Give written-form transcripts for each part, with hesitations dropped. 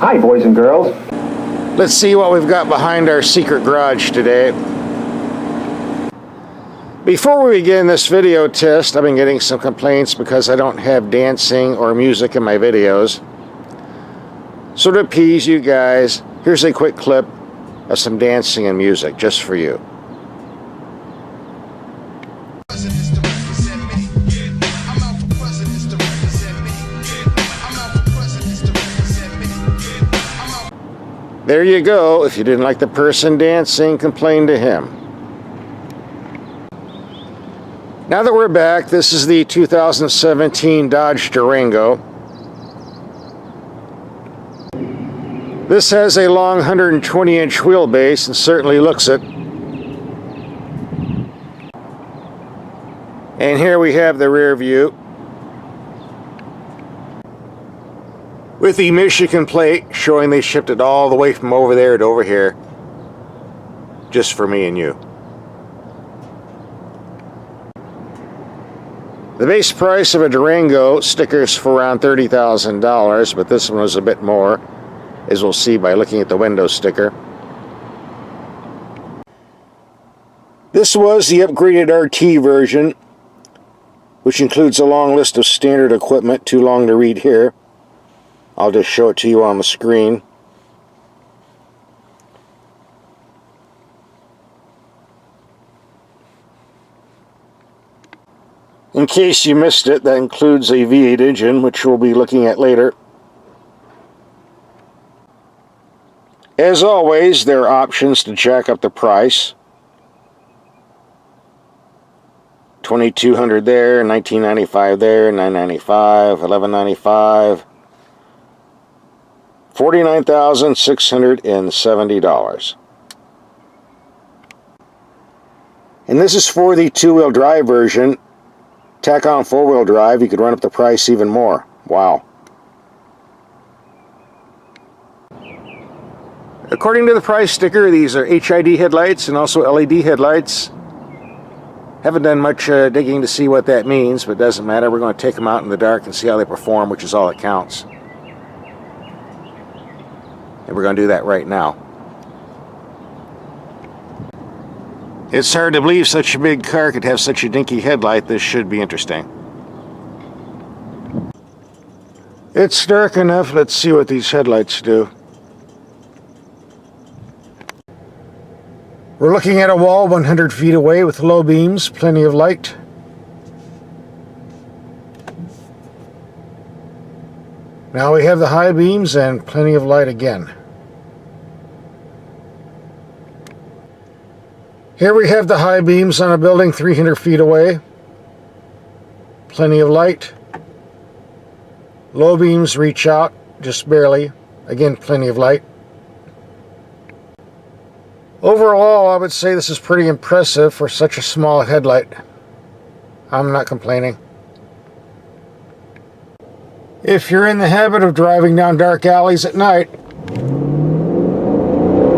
Hi, boys and girls. Let's see what we've got behind our secret garage today. Before we begin this video test, I've been getting some complaints because I don't have dancing or music in my videos. So to appease you guys, here's a quick clip of some dancing and music just for you. There you go. If you didn't like the person dancing, complain to him. Now that we're back, this is the 2017 Dodge Durango. This has a long 120-inch wheelbase and certainly looks it. And here we have the rear view with the Michigan plate showing they shipped it all the way from over there to over here just for me and you. The base price of a Durango stickers for around $30,000, but this one was a bit more, as we'll see by looking at the window sticker. This was the upgraded RT version, which includes a long list of standard equipment, too long to read here. I'll just show it to you on the screen. In case you missed it, that includes a V8 engine, which we'll be looking at later. As always, there are options to jack up the price. $2,200 there, $1,995 there, $995, $1,195, $49,670. And this is for the two-wheel drive version. Tack on four-wheel drive, you could run up the price even more. Wow. According to the price sticker, these are HID headlights and also LED headlights. Haven't done much digging to see what that means, but it doesn't matter. We're going to take them out in the dark and see how they perform, which is all that counts. And we're going to do that right now. It's hard to believe such a big car could have such a dinky headlight. This should be interesting. It's dark enough. Let's see what these headlights do. We're looking at a wall 100 feet away with low beams, plenty of light. Now we have the high beams and plenty of light again. Here we have the high beams on a building 300 feet away. Plenty of light. Low beams reach out just barely. Again, plenty of light. Overall, I would say this is pretty impressive for such a small headlight. I'm not complaining. If you're in the habit of driving down dark alleys at night,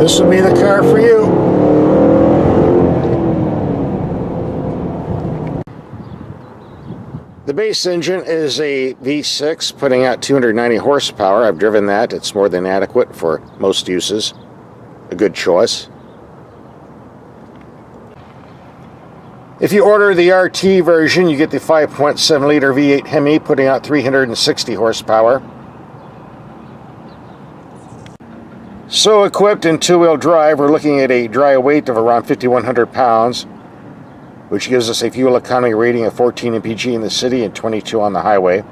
this would be the car for you. The base engine is a V6 putting out 290 horsepower. I've driven that. It's more than adequate for most uses. A good choice. If you order the RT version, you get the 5.7 liter V8 Hemi putting out 360 horsepower. So equipped in two-wheel drive, we're looking at a dry weight of around 5,100 pounds. Which gives us a fuel economy rating of 14 mpg in the city and 22 on the highway.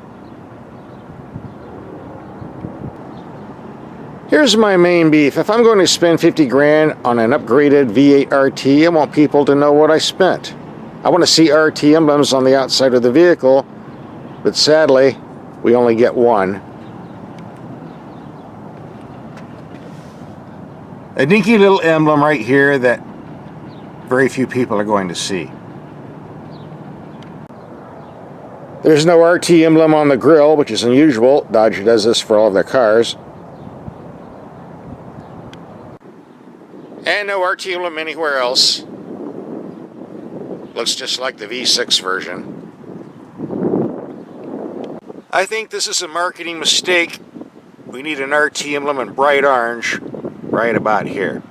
Here's my main beef. If I'm going to spend 50 grand on an upgraded V8 RT, I want people to know what I spent. I want to see RT emblems on the outside of the vehicle, but sadly, we only get one. A dinky little emblem right here that very few people are going to see. There's no RT emblem on the grille, which is unusual. Dodge does this for all of their cars. And no RT emblem anywhere else. Looks just like the V6 version. I think this is a marketing mistake we need an RT emblem in bright orange right about here.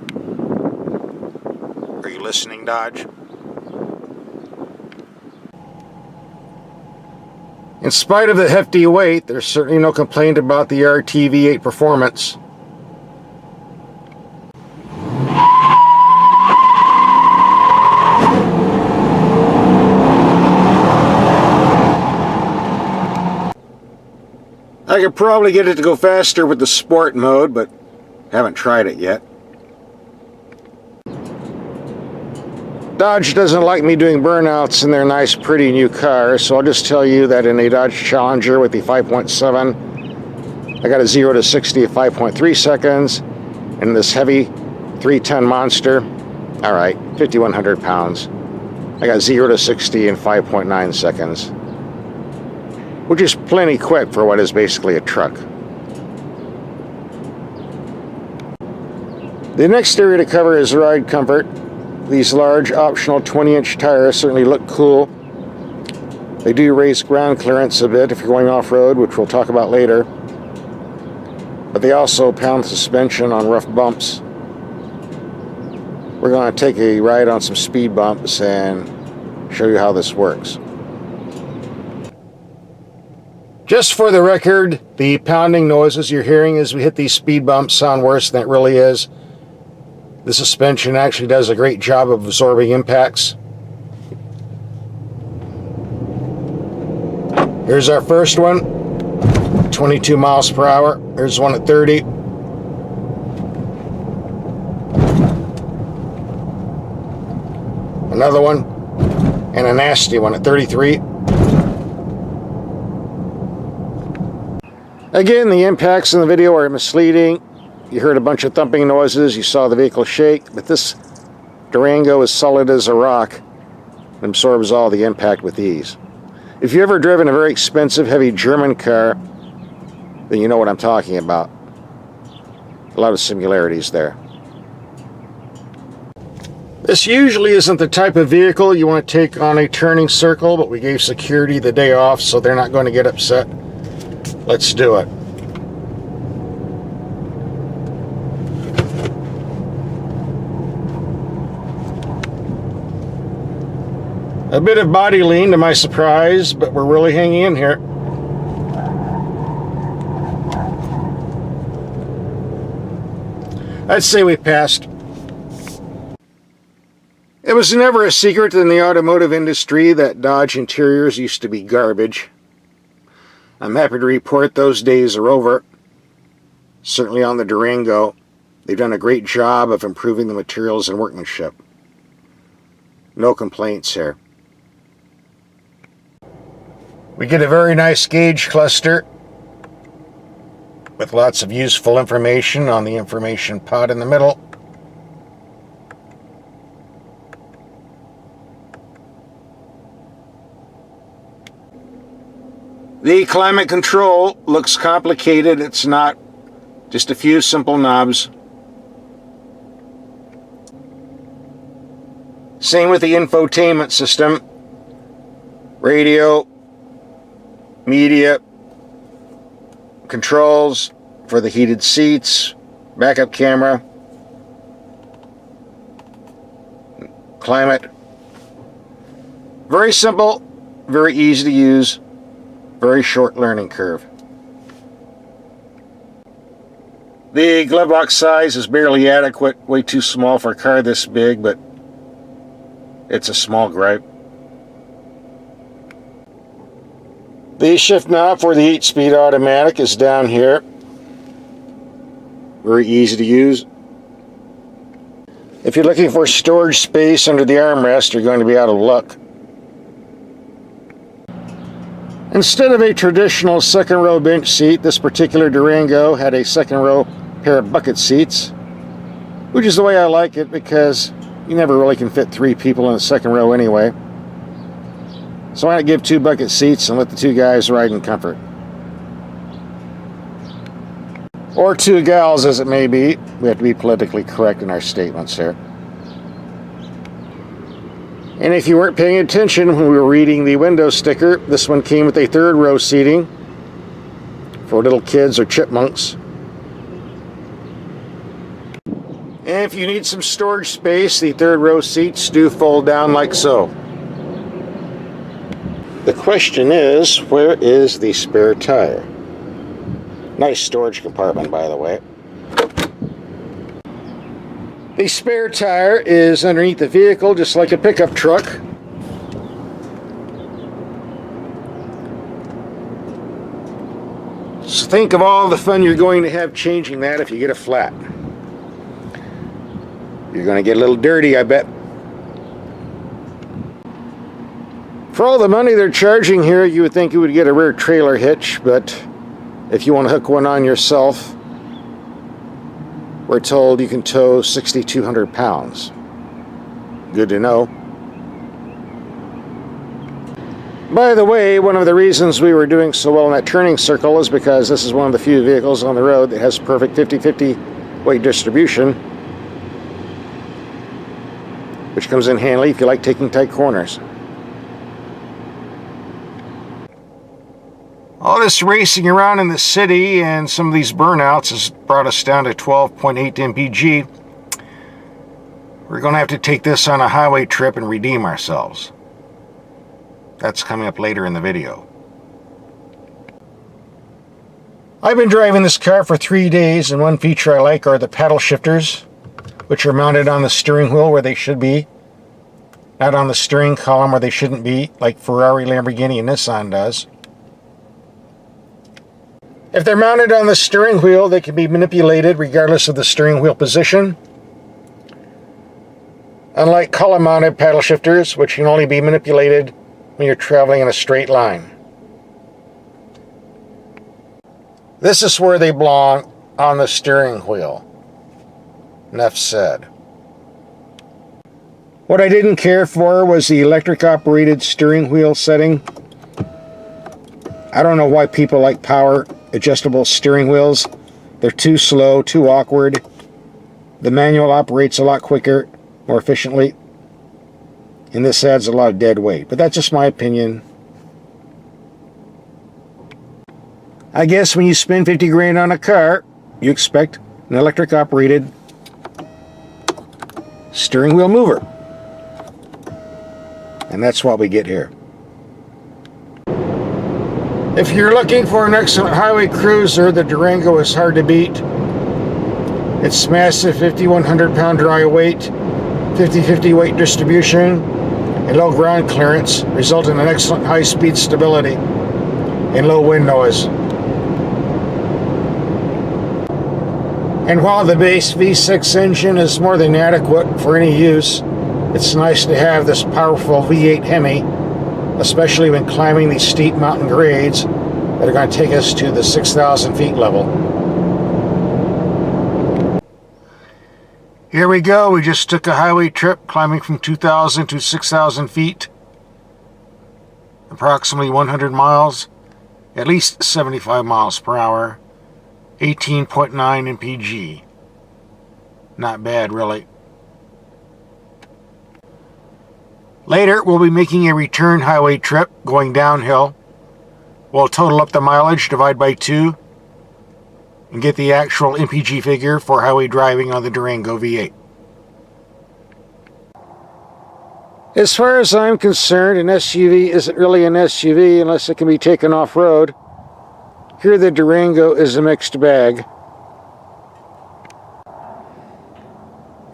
Are you listening, Dodge? In spite of the hefty weight, there's certainly no complaint about the RT V8 performance. I could probably get it to go faster with the sport mode, but haven't tried it yet. Dodge doesn't like me doing burnouts in their nice, pretty new car, so I'll just tell you that in a Dodge Challenger with the 5.7, I got a 0 to 60 at 5.3 seconds, and in this heavy 3-ton monster, all right, 5,100 pounds, I got 0 to 60 in 5.9 seconds, which is plenty quick for what is basically a truck. The next area to cover is ride comfort. These large optional 20-inch tires certainly look cool. They do raise ground clearance a bit if you're going off-road, which we'll talk about later. But they also pound suspension on rough bumps. We're going to take a ride on some speed bumps and show you how this works. Just for the record, the pounding noises you're hearing as we hit these speed bumps sound worse than it really is. The suspension actually does a great job of absorbing impacts. Here's our first one, 22 miles per hour. Here's one at 30. Another one, and a nasty one at 33. Again, the impacts in the video are misleading. You heard a bunch of thumping noises, you saw the vehicle shake, but this Durango is solid as a rock and absorbs all the impact with ease. If you've ever driven a very expensive, heavy German car, then you know what I'm talking about. A lot of similarities there. This usually isn't the type of vehicle you want to take on a turning circle, but we gave security the day off, so they're not going to get upset. Let's do it. A bit of body lean to my surprise, but we're really hanging in here. I'd say we passed. It was never a secret in the automotive industry that Dodge interiors used to be garbage. I'm happy to report those days are over. Certainly on the Durango, they've done a great job of improving the materials and workmanship. No complaints here. We get a very nice gauge cluster with lots of useful information on the information pod in the middle. The climate control looks complicated. It's not. Just a few simple knobs. Same with the infotainment system. Radio, media, controls for the heated seats, backup camera, climate. Very simple, very easy to use, very short learning curve. The glove box size is barely adequate, way too small for a car this big, but it's a small gripe. The shift knob for the 8-speed automatic is down here. Very easy to use. If you're looking for storage space under the armrest, you're going to be out of luck. Instead of a traditional second row bench seat, this particular Durango had a second row pair of bucket seats, which is the way I like it because you never really can fit 3 people in the second row anyway. So why not give 2 bucket seats and let the 2 guys ride in comfort? Or 2 gals, as it may be. We have to be politically correct in our statements here. And if you weren't paying attention when we were reading the window sticker, this one came with a 3rd row seating for little kids or chipmunks. And if you need some storage space, the third row seats do fold down like so. The question is, where is the spare tire? Nice storage compartment, by the way. The spare tire is underneath the vehicle, just like a pickup truck. So think of all the fun you're going to have changing that if you get a flat. You're going to get a little dirty, I bet. For all the money they're charging here, you would think you would get a rear trailer hitch, but if you want to hook one on yourself, we're told you can tow 6,200 pounds. Good to know. By the way, one of the reasons we were doing so well in that turning circle is because this is one of the few vehicles on the road that has perfect 50-50 weight distribution, which comes in handy if you like taking tight corners. All this racing around in the city and some of these burnouts has brought us down to 12.8 mpg. We're going to have to take this on a highway trip and redeem ourselves. That's coming up later in the video. I've been driving this car for 3 days, and one feature I like are the paddle shifters, which are mounted on the steering wheel where they should be, not on the steering column where they shouldn't be, like Ferrari, Lamborghini, and Nissan does. If they're mounted on the steering wheel, they can be manipulated regardless of the steering wheel position. Unlike column-mounted paddle shifters, which can only be manipulated when you're traveling in a straight line. This is where they belong, on the steering wheel. Enough said. What I didn't care for was the electric-operated steering wheel setting. I don't know why people like power adjustable steering wheels. They're too slow, too awkward. The manual operates a lot quicker, more efficiently, and this adds a lot of dead weight. But that's just my opinion. I guess when you spend 50 grand on a car, you expect an electric operated steering wheel mover. And that's what we get here. If you're looking for an excellent highway cruiser, the Durango is hard to beat. Its massive 5,100 pound dry weight, 50-50 weight distribution, and low ground clearance result in an excellent high-speed stability and low wind noise. And while the base V6 engine is more than adequate for any use, it's nice to have this powerful V8 Hemi, especially when climbing these steep mountain grades that are going to take us to the 6,000 feet level. Here we go. We just took a highway trip climbing from 2,000 to 6,000 feet. Approximately 100 miles, at least 75 miles per hour, 18.9 mpg. Not bad, really. Later, we'll be making a return highway trip going downhill. We'll total up the mileage, divide by 2, and get the actual MPG figure for highway driving on the Durango V8. As far as I'm concerned, an SUV isn't really an SUV unless it can be taken off-road. Here the Durango is a mixed bag.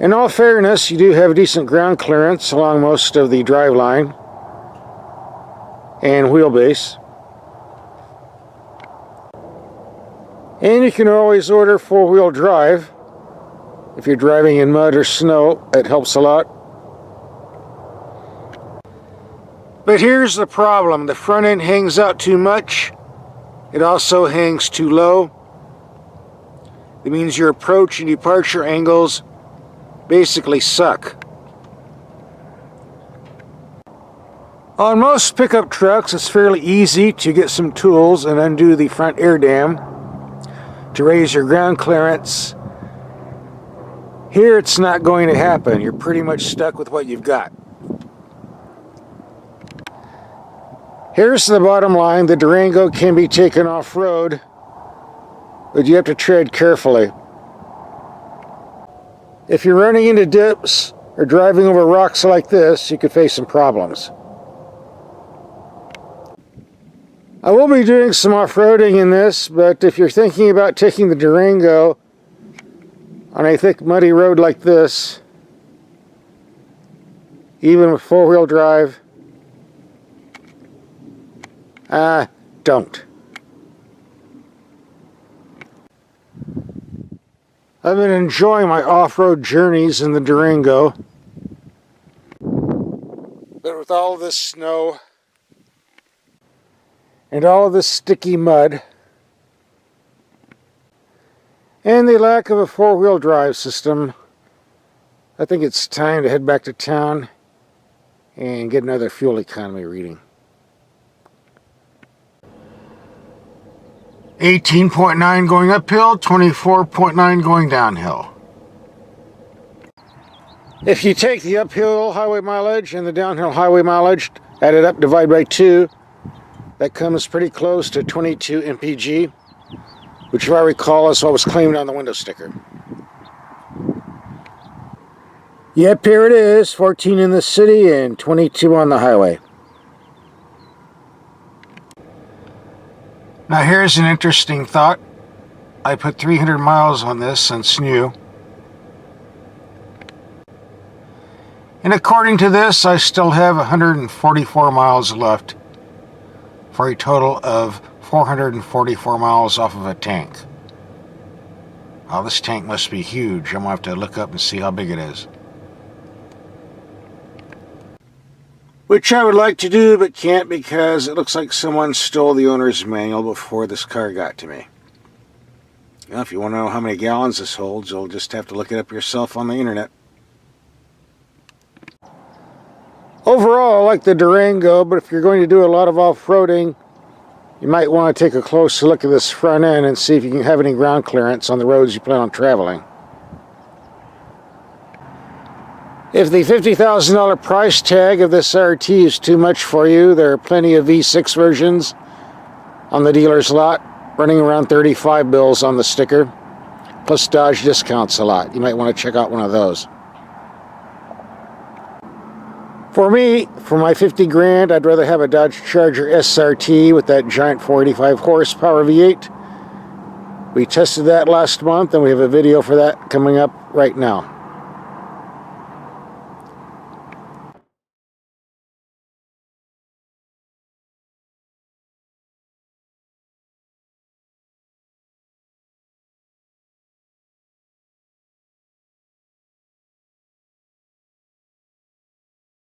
In all fairness, you do have decent ground clearance along most of the driveline and wheelbase. And you can always order four-wheel drive. If you're driving in mud or snow, it helps a lot. But here's the problem. The front end hangs out too much. It also hangs too low. It means your approach and departure angles basically suck. On most pickup trucks, it's fairly easy to get some tools and undo the front air dam to raise your ground clearance. Here it's not going to happen. You're pretty much stuck with what you've got. Here's the bottom line. The Durango can be taken off-road, but you have to tread carefully. If you're running into dips or driving over rocks like this, you could face some problems. I will be doing some off-roading in this, but if you're thinking about taking the Durango on a thick muddy road like this, even with four-wheel drive, don't. I've been enjoying my off-road journeys in the Durango, but with all this snow and all of this sticky mud and the lack of a four-wheel drive system, I think it's time to head back to town and get another fuel economy reading. 18.9 going uphill, 24.9 going downhill. If you take the uphill highway mileage and the downhill highway mileage, add it up, divide by 2, that comes pretty close to 22 mpg, which if I recall is what was claimed on the window sticker. Yep, here it is, 14 in the city and 22 on the highway. Now here's an interesting thought. I put 300 miles on this since new. And according to this, I still have 144 miles left for a total of 444 miles off of a tank. Wow, this tank must be huge. I'm going to have to look up and see how big it is. Which I would like to do, but can't because it looks like someone stole the owner's manual before this car got to me. Well, if you want to know how many gallons this holds, you'll just have to look it up yourself on the internet. Overall, I like the Durango, but if you're going to do a lot of off-roading, you might want to take a close look at this front end and see if you can have any ground clearance on the roads you plan on traveling. If the $50,000 price tag of this RT is too much for you, there are plenty of V6 versions on the dealer's lot, running around 35 bills on the sticker, plus Dodge discounts a lot. You might want to check out one of those. For me, for my 50 grand, I'd rather have a Dodge Charger SRT with that giant 485 horsepower V8. We tested that last month, and we have a video for that coming up right now.